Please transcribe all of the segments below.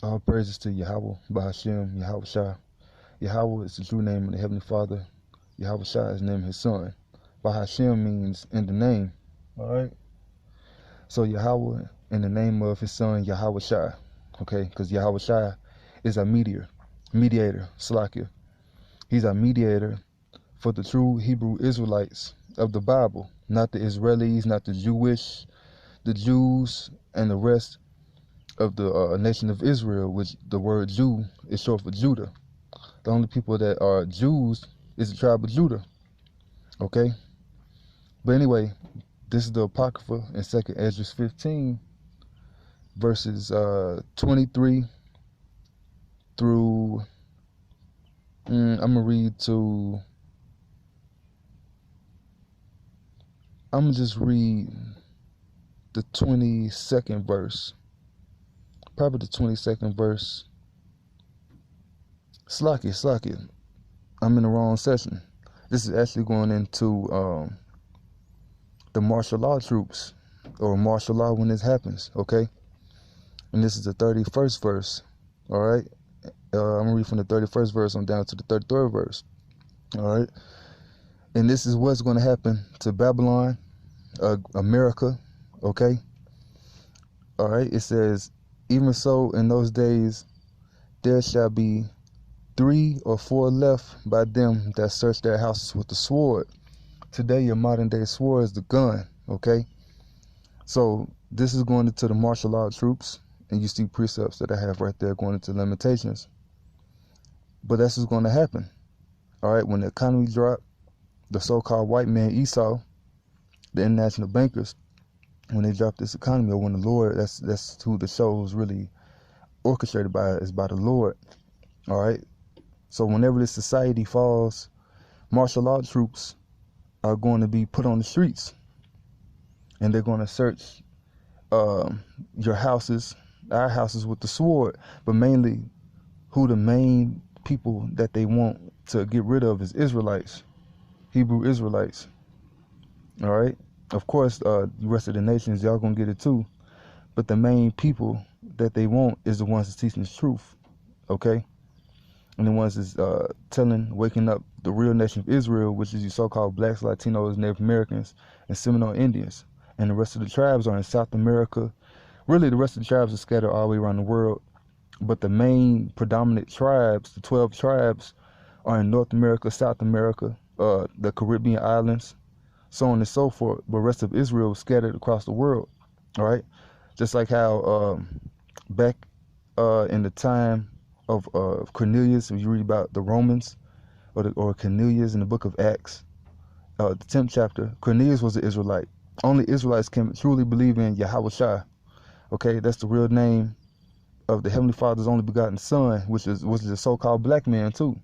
All praises to Yahweh, Bahashem, Yahweh Shai. Yahweh is the true name of the Heavenly Father. Yahweh Shai is the name of His Son. Bahashem means in the name. Alright? So Yahweh in the name of His Son, Yahweh Shai. Okay? Because Yahweh Shai is our mediator, Slakia. He's our mediator for the true Hebrew Israelites of the Bible. Not the Israelis, not the Jewish, the Jews, and the rest of the nation of Israel, which the word Jew is short for Judah. The only people that are Jews is the tribe of Judah. Okay? But anyway, this is the Apocrypha in 2nd Ezra 15, verses 23 through, I'm going to read to, I'm going to just read the 22nd verse. Probably the 22nd verse. Slacky. I'm in the wrong session. This is actually going into the martial law troops, or martial law when this happens, okay? And this is the 31st verse, all right? I'm going to read from the 31st verse on down to the 33rd verse, all right? And this is what's going to happen to Babylon, America, okay? All right, it says, even so in those days there shall be 3 or 4 left by them that search their houses with the sword. Today, your modern day sword is the gun, okay? So this is going into the martial law troops, and you see precepts that I have right there going into limitations. But that's what's going to happen, all right? When the economy dropped, the so-called white man Esau, the international bankers, when they drop this economy, or when the Lord, that's who the show is really orchestrated by, is by the Lord, all right? So whenever this society falls, martial law troops are going to be put on the streets, and they're going to search your houses, our houses, with the sword. But mainly, who the main people that they want to get rid of is Israelites, Hebrew Israelites. All right. Of course, the rest of the nations, y'all gonna get it too. But the main people that they want is the ones that's teaching the truth. Okay. And the ones that's waking up the real nation of Israel, which is your so-called blacks, Latinos, Native Americans, and Seminole Indians. And the rest of the tribes are in South America. Really, the rest of the tribes are scattered all the way around the world. But the main predominant tribes, the 12 tribes, are in North America, South America, the Caribbean islands, so on and so forth. But the rest of Israel is scattered across the world. All right? Just like how back in the time of Cornelius, if you read about the Romans, or Cornelius in the book of Acts, the 10th chapter, Cornelius was an Israelite. Only Israelites can truly believe in Yahweh Shai. Okay, that's the real name of the Heavenly Father's only begotten Son, which is a so-called black man too.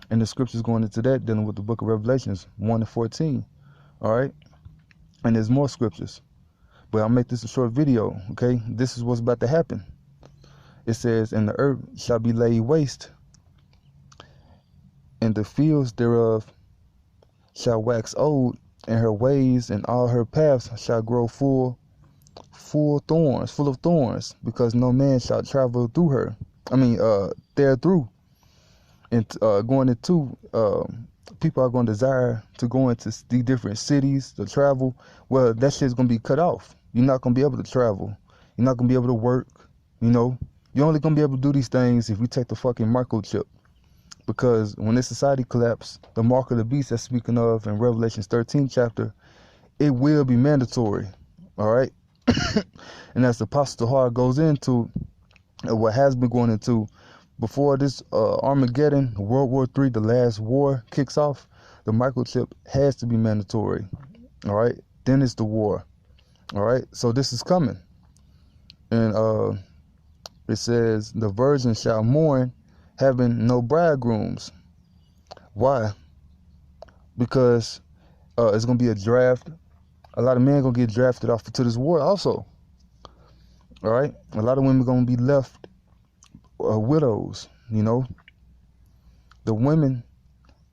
And the scriptures going into that, dealing with the book of Revelations 1-14. All right, and there's more scriptures, but I'll make this a short video. Okay, this is what's about to happen. It says, and the earth shall be laid waste, and the fields thereof shall wax old, and her ways and all her paths shall grow full of thorns, because no man shall travel through her. Therethrough. And going into, people are going to desire to go into the different cities to travel. Well, that shit's going to be cut off. You're not going to be able to travel. You're not going to be able to work. You know, you're only going to be able to do these things if we take the fucking microchip. Because when this society collapses, the mark of the beast that's speaking of in Revelations 13 chapter, it will be mandatory. All right. And as the Apostle Tahar goes into, what has been going into, before this Armageddon, World War III, the last war kicks off, the microchip has to be mandatory. All right. Then it's the war. All right. So this is coming. And it says, the virgin shall mourn, having no bridegrooms. Why? Because it's going to be a draft. A lot of men going to get drafted off into this war also. All right. A lot of women going to be left widows, you know. The women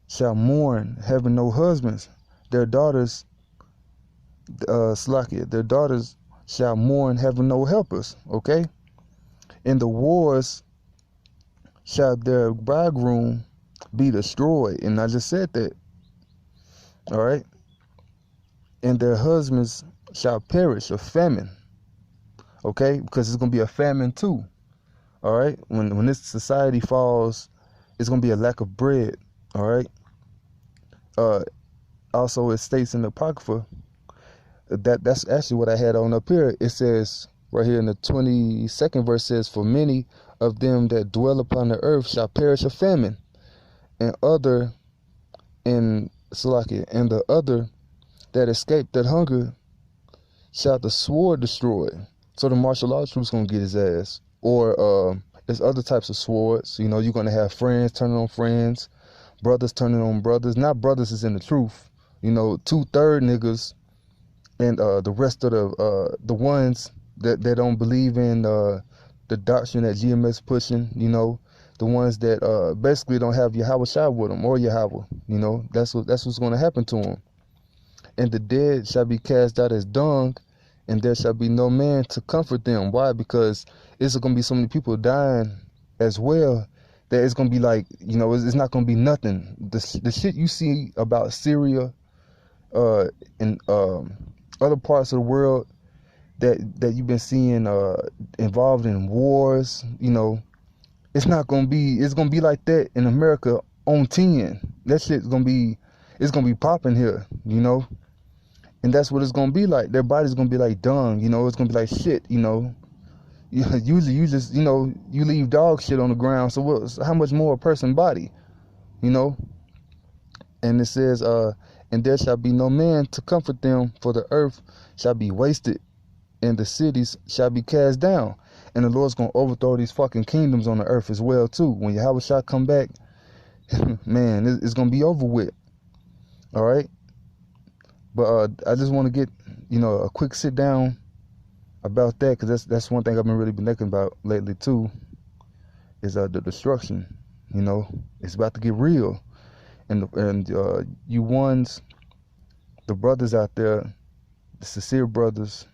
shall mourn, having no husbands. Their daughters, their daughters shall mourn, having no helpers. Okay. In the wars shall their bridegroom be destroyed. And I just said that. All right. And their husbands shall perish of famine. Okay, because it's gonna be a famine too. All right. When this society falls, it's gonna be a lack of bread. All right. Also, it states in the Apocrypha that's actually what I had on up here. It says right here in the 22nd verse says, "For many of them that dwell upon the earth shall perish of famine, and the other that escape that hunger shall the sword destroy." So the martial law troops gonna get his ass. Or there's other types of swords. You know, you're gonna have friends turning on friends, brothers turning on brothers. Not brothers is in the truth. You know, 2/3 niggas, and the rest of the ones that don't believe in the doctrine that GMS pushing. You know, the ones that basically don't have Yahweh Shai with them, or Yahweh. You know, that's what's gonna happen to them. And the dead shall be cast out as dung, and there shall be no man to comfort them. Why? Because it's going to be so many people dying as well that it's going to be like, you know, it's not going to be nothing. The shit you see about Syria and other parts of the world that you've been seeing involved in wars, you know, it's going to be like that in America on 10. That shit's going to be, it's going to be popping here, you know. And that's what it's going to be like. Their body's going to be like dung, you know. It's going to be like shit, you know. Usually you just, you know, you leave dog shit on the ground. So how much more a person body, you know? And it says, and there shall be no man to comfort them, for the earth shall be wasted, and the cities shall be cast down. And the Lord's going to overthrow these fucking kingdoms on the earth as well, too. When Yahweh shall come back, man, it's going to be over with. All right? But I just want to get, you know, a quick sit down about that, because that's one thing I've been really been thinking about lately too, is the destruction. You know, it's about to get real, and you ones, the brothers out there, the sincere brothers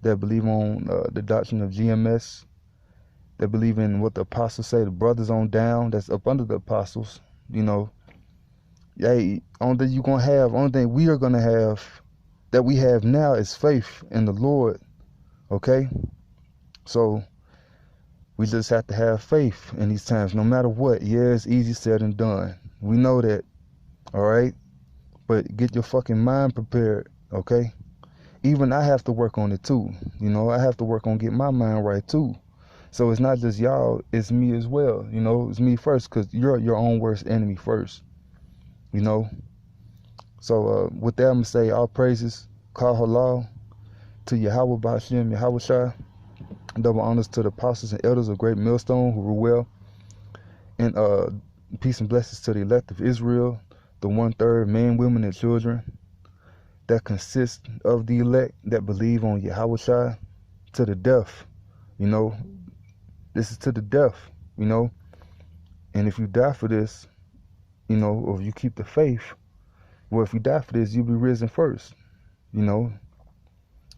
that believe on the doctrine of GMS, that believe in what the apostles say, the brothers on down that's up under the apostles, you know. Hey, only thing we are gonna have that we have now is faith in the Lord. Okay? So we just have to have faith in these times, no matter what. Yeah, it's easy said and done. We know that. All right? But get your fucking mind prepared, okay? Even I have to work on it too. You know, I have to work on getting my mind right too. So it's not just y'all, it's me as well. You know, it's me first, because you're your own worst enemy first. You know? So with that, I'm going to say all praises, Kal Halal, to Yahweh Ba'ashem, Yahweh Shai. Double honors to the apostles and elders of Great Millstone who rule well. And peace and blessings to the elect of Israel, the 1/3 men, women, and children that consist of the elect that believe on Yahweh Shai to the death. You know, this is to the death, you know. And if you die for this, you know, or if you keep the faith, well, if you die for this, you'll be risen first. You know,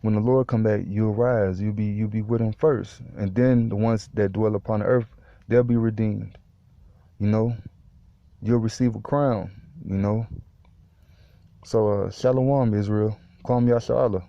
when the Lord come back, you'll rise. You'll be with him first. And then the ones that dwell upon the earth, they'll be redeemed. You know, you'll receive a crown, you know. So, Shalom, Israel. Kwam Yasha Allah.